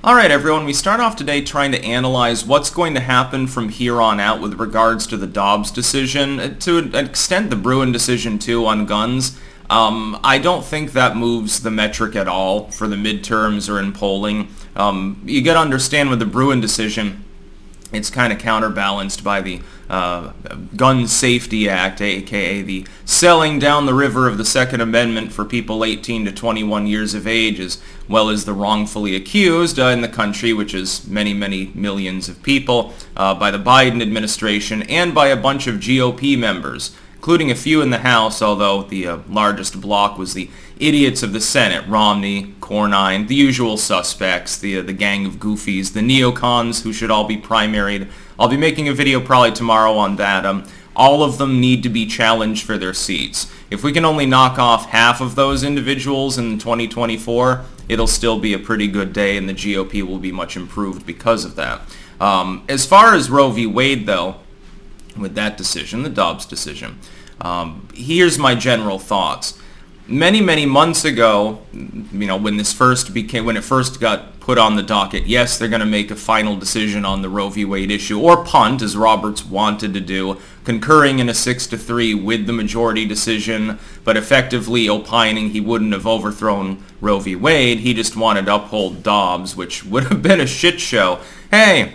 Alright everyone, we start off today trying to analyze what's going to happen from here on out with regards to the Dobbs decision, to an extent the Bruen decision too on guns. I don't think that moves the metric at all for the midterms or in polling. You got to understand with the Bruen decision, it's kind of counterbalanced by the Gun Safety Act, aka the selling down the river of the Second Amendment for people 18 to 21 years of age, as well as the wrongfully accused in the country, which is many, many millions of people, by the Biden administration and by a bunch of GOP members, including a few in the House, although the largest block was the idiots of the Senate, Romney, Cornyn, the usual suspects, the gang of goofies, the neocons who should all be primaried. I'll be making a video probably tomorrow on that. All of them need to be challenged for their seats. If we can only knock off half of those individuals in 2024, it'll still be a pretty good day, and the GOP will be much improved because of that. As far as Roe v. Wade, though, with that decision, the Dobbs decision, here's my general thoughts. Many months ago, when it first got put on the docket, yes, they're going to make a final decision on the Roe v. Wade issue, or punt, as Roberts wanted to do, concurring in a 6-3 with the majority decision, but effectively opining he wouldn't have overthrown Roe v. Wade. He just wanted to uphold Dobbs, which would have been a shit show. Hey,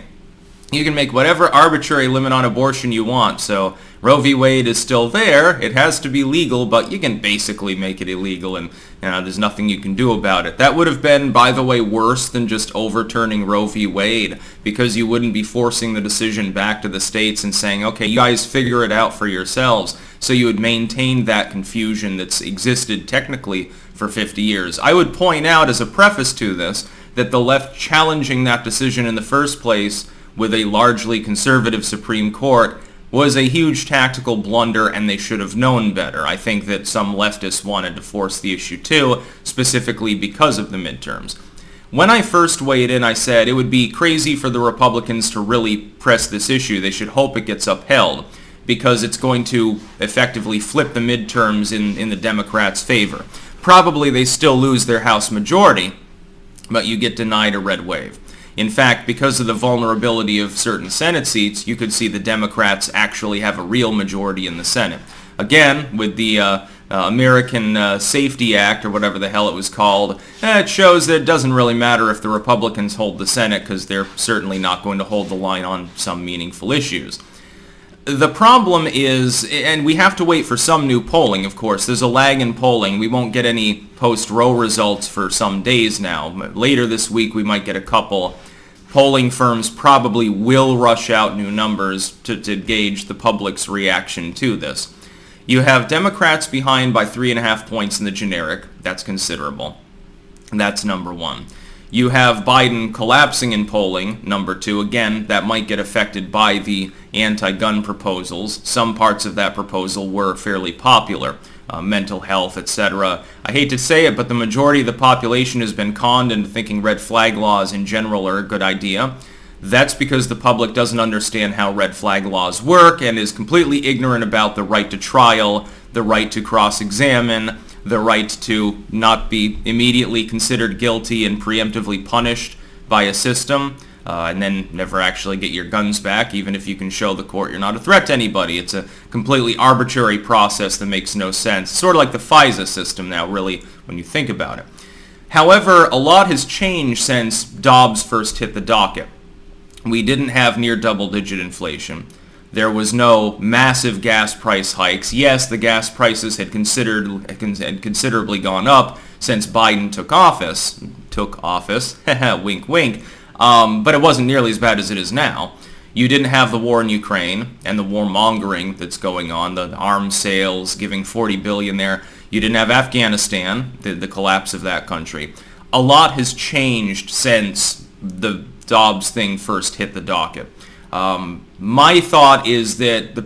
you can make whatever arbitrary limit on abortion you want, so Roe v. Wade is still there. It has to be legal, but you can basically make it illegal, and there's nothing you can do about it. That would have been, by the way, worse than just overturning Roe v. Wade, because you wouldn't be forcing the decision back to the states and saying, okay, you guys figure it out for yourselves. So you would maintain that confusion that's existed technically for 50 years. I would point out, as a preface to this, that the left challenging that decision in the first place with a largely conservative Supreme Court was a huge tactical blunder, and they should have known better. I think that some leftists wanted to force the issue too, specifically because of the midterms. When I first weighed in, I said it would be crazy for the Republicans to really press this issue. They should hope it gets upheld, because it's going to effectively flip the midterms in the Democrats' favor. Probably they still lose their House majority, but you get denied a red wave. In fact, because of the vulnerability of certain Senate seats, you could see the Democrats actually have a real majority in the Senate. Again, with the American Safety Act, or whatever the hell it was called, it shows that it doesn't really matter if the Republicans hold the Senate, because they're certainly not going to hold the line on some meaningful issues. The problem is, and we have to wait for some new polling, of course. There's a lag in polling. We won't get any post-Roe results for some days now. Later this week, we might get a couple. Polling firms probably will rush out new numbers to gauge the public's reaction to this. You have Democrats behind by 3.5 points in the generic. That's considerable. And that's number one. You have Biden collapsing in polling, number two. Again, that might get affected by the anti-gun proposals. Some parts of that proposal were fairly popular, mental health, etc. I hate to say it, but the majority of the population has been conned into thinking red flag laws in general are a good idea. That's because the public doesn't understand how red flag laws work and is completely ignorant about the right to trial, the right to cross-examine, the right to not be immediately considered guilty and preemptively punished by a system, and then never actually get your guns back, even if you can show the court you're not a threat to anybody. It's a completely arbitrary process that makes no sense. Sort of like the FISA system now, really, when you think about it. However, a lot has changed since Dobbs first hit the docket. We didn't have near double-digit inflation. There was no massive gas price hikes. Yes, the gas prices had considerably gone up since Biden took office, wink wink, but it wasn't nearly as bad as it is now. You didn't have the war in Ukraine and the warmongering that's going on, the arms sales, giving $40 billion there. You didn't have Afghanistan, the collapse of that country. A lot has changed since the Dobbs thing first hit the docket. My thought is that the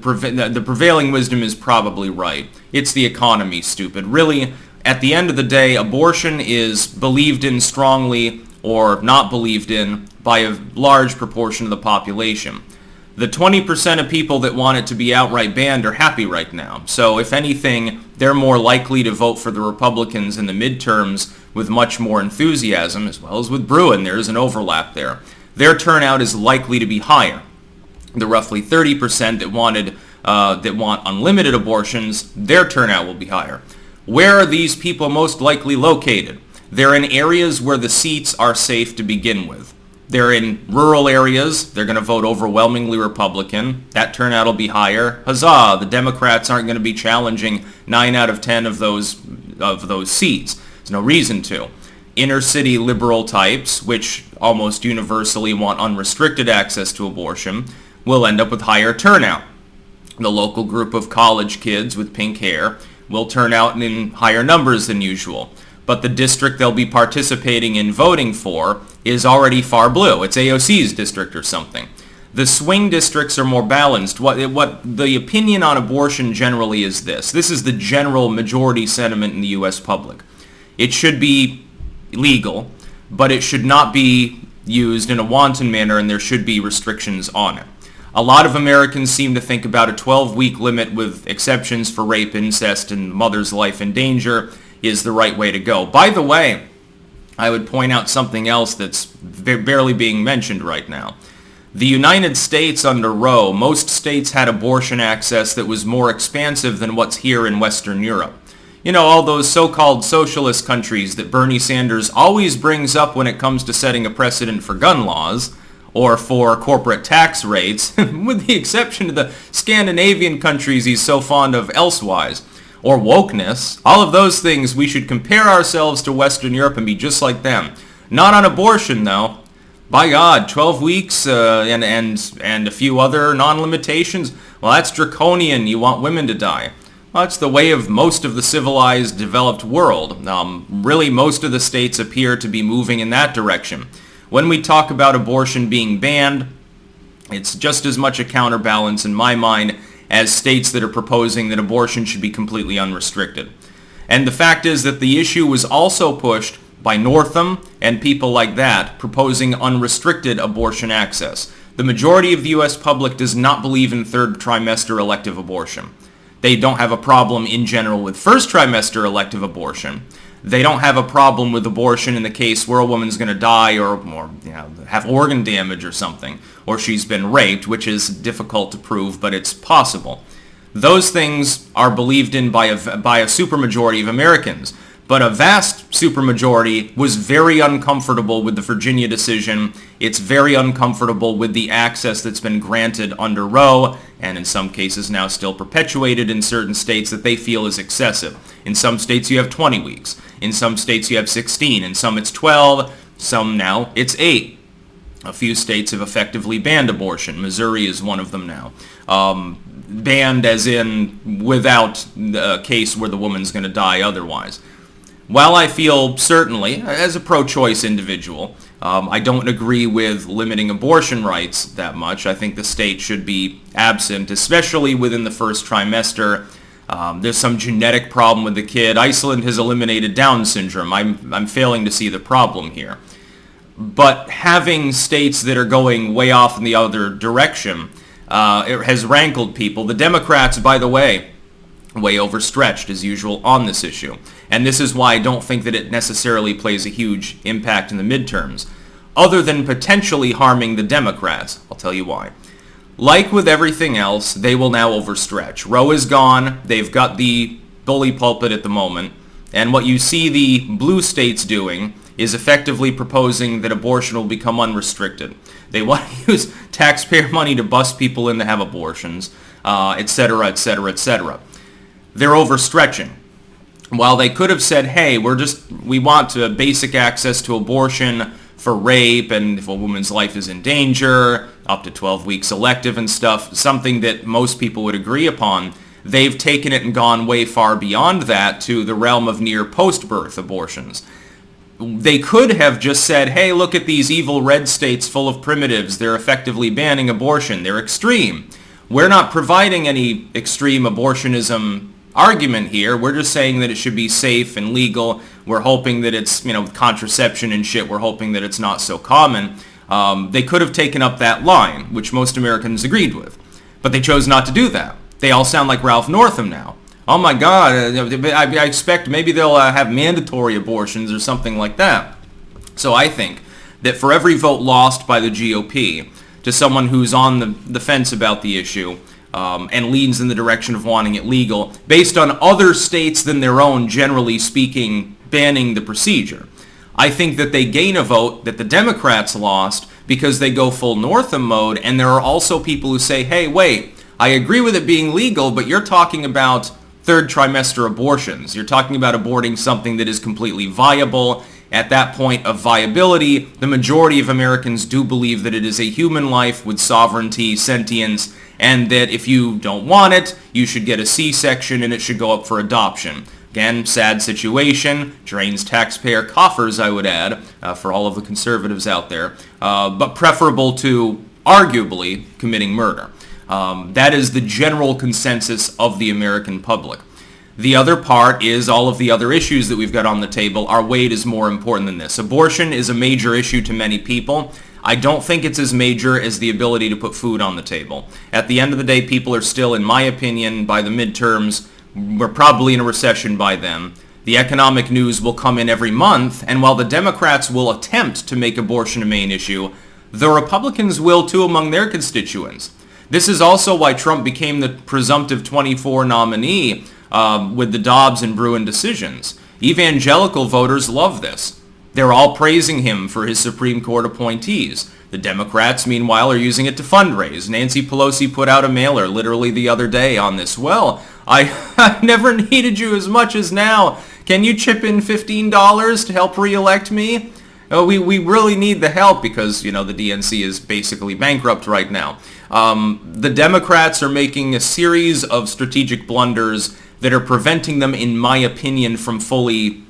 prevailing wisdom is probably right. It's the economy, stupid. Really, at the end of the day, abortion is believed in strongly or not believed in by a large proportion of the population. The 20% of people that want it to be outright banned are happy right now. So if anything, they're more likely to vote for the Republicans in the midterms with much more enthusiasm, as well as with Bruin. There is an overlap there. Their turnout is likely to be higher. The roughly 30% that want unlimited abortions, their turnout will be higher. Where are these people most likely located? They're in areas where the seats are safe to begin with. They're in rural areas. They're going to vote overwhelmingly Republican. That turnout will be higher. Huzzah! The Democrats aren't going to be challenging 9 out of 10 of those seats. There's no reason to. Inner city liberal types, which almost universally want unrestricted access to abortion, will end up with higher turnout. The local group of college kids with pink hair will turn out in higher numbers than usual. But the district they'll be participating in voting for is already far blue. It's AOC's district or something. The swing districts are more balanced. What the opinion on abortion generally is this. This is the general majority sentiment in the U.S. public. It should be legal, but it should not be used in a wanton manner, and there should be restrictions on it. A lot of Americans seem to think about a 12-week limit with exceptions for rape, incest, and mother's life in danger is the right way to go. By the way, I would point out something else that's barely being mentioned right now. The United States under Roe, most states had abortion access that was more expansive than what's here in Western Europe. You know, all those so-called socialist countries that Bernie Sanders always brings up when it comes to setting a precedent for gun laws or for corporate tax rates, with the exception of the Scandinavian countries he's so fond of elsewise, or wokeness. All of those things, we should compare ourselves to Western Europe and be just like them. Not on abortion, though. By God, 12 weeks and a few other non-limitations? Well, that's draconian. You want women to die. Well, it's the way of most of the civilized, developed world. Really, most of the states appear to be moving in that direction. When we talk about abortion being banned, it's just as much a counterbalance in my mind as states that are proposing that abortion should be completely unrestricted. And the fact is that the issue was also pushed by Northam and people like that proposing unrestricted abortion access. The majority of the U.S. public does not believe in third trimester elective abortion. They don't have a problem in general with first trimester elective abortion. They don't have a problem with abortion in the case where a woman's going to die or have organ damage or something, or she's been raped, which is difficult to prove, but it's possible. Those things are believed in by a supermajority of Americans, but a vast supermajority was very uncomfortable with the Virginia decision. It's very uncomfortable with the access that's been granted under Roe, and in some cases now still perpetuated in certain states that they feel is excessive. In some states you have 20 weeks. In some states you have 16. In some it's 12. Some now it's 8. A few states have effectively banned abortion. Missouri is one of them now. Banned as in without a case where the woman's going to die otherwise. While I feel certainly, as a pro-choice individual, I don't agree with limiting abortion rights that much. I think the state should be absent, especially within the first trimester. There's some genetic problem with the kid. Iceland has eliminated Down syndrome. I'm failing to see the problem here. But having states that are going way off in the other direction it has rankled people. The Democrats, by the way, way overstretched as usual on this issue. And this is why I don't think that it necessarily plays a huge impact in the midterms, other than potentially harming the Democrats. I'll tell you why. Like with everything else, they will now overstretch. Roe is gone. They've got the bully pulpit at the moment. And what you see the blue states doing is effectively proposing that abortion will become unrestricted. They want to use taxpayer money to bust people in to have abortions, etc., etc., etc. They're overstretching. While they could have said, hey, we want basic access to abortion for rape and if a woman's life is in danger, up to 12 weeks elective and stuff, something that most people would agree upon, they've taken it and gone way far beyond that to the realm of near post-birth abortions. They could have just said, hey, look at these evil red states full of primitives. They're effectively banning abortion. They're extreme. We're not providing any extreme abortionism argument here. We're just saying that it should be safe and legal. We're hoping that it's, with contraception and shit, we're hoping that it's not so common. They could have taken up that line, which most Americans agreed with. But they chose not to do that. They all sound like Ralph Northam now. Oh my God, I expect maybe they'll have mandatory abortions or something like that. So I think that for every vote lost by the GOP to someone who's on the fence about the issue and leans in the direction of wanting it legal, based on other states than their own, generally speaking, banning the procedure, I think that they gain a vote that the Democrats lost because they go full Northam mode, and there are also people who say, hey, wait, I agree with it being legal, but you're talking about third trimester abortions. You're talking about aborting something that is completely viable. At that point of viability, the majority of Americans do believe that it is a human life with sovereignty, sentience, and that if you don't want it, you should get a C-section and it should go up for adoption. Again, sad situation, drains taxpayer coffers, I would add, for all of the conservatives out there, but preferable to, arguably, committing murder. That is the general consensus of the American public. The other part is all of the other issues that we've got on the table. Our weight is more important than this. Abortion is a major issue to many people. I don't think it's as major as the ability to put food on the table. At the end of the day, people are still, in my opinion, by the midterms, we're probably in a recession by then. The economic news will come in every month, and while the Democrats will attempt to make abortion a main issue, the Republicans will too among their constituents. This is also why Trump became the presumptive 24 nominee with the Dobbs and Bruen decisions. Evangelical voters love this. They're all praising him for his Supreme Court appointees. The Democrats, meanwhile, are using it to fundraise. Nancy Pelosi put out a mailer literally the other day on this. Well, I never needed you as much as now. Can you chip in $15 to help re-elect me? We really need the help because, the DNC is basically bankrupt right now. The Democrats are making a series of strategic blunders that are preventing them, in my opinion, from fully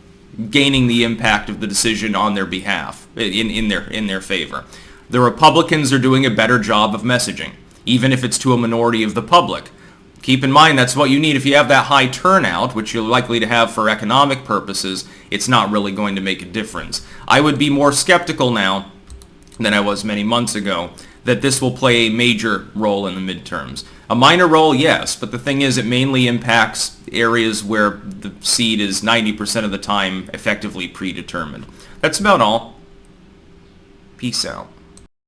gaining the impact of the decision on their behalf, in their favor. The Republicans are doing a better job of messaging, even if it's to a minority of the public. Keep in mind that's what you need if you have that high turnout, which you're likely to have for economic purposes. It's not really going to make a difference. I would be more skeptical now than I was many months ago that this will play a major role in the midterms. A minor role, yes, but the thing is it mainly impacts areas where the seat is 90% of the time effectively predetermined. That's about all. Peace out.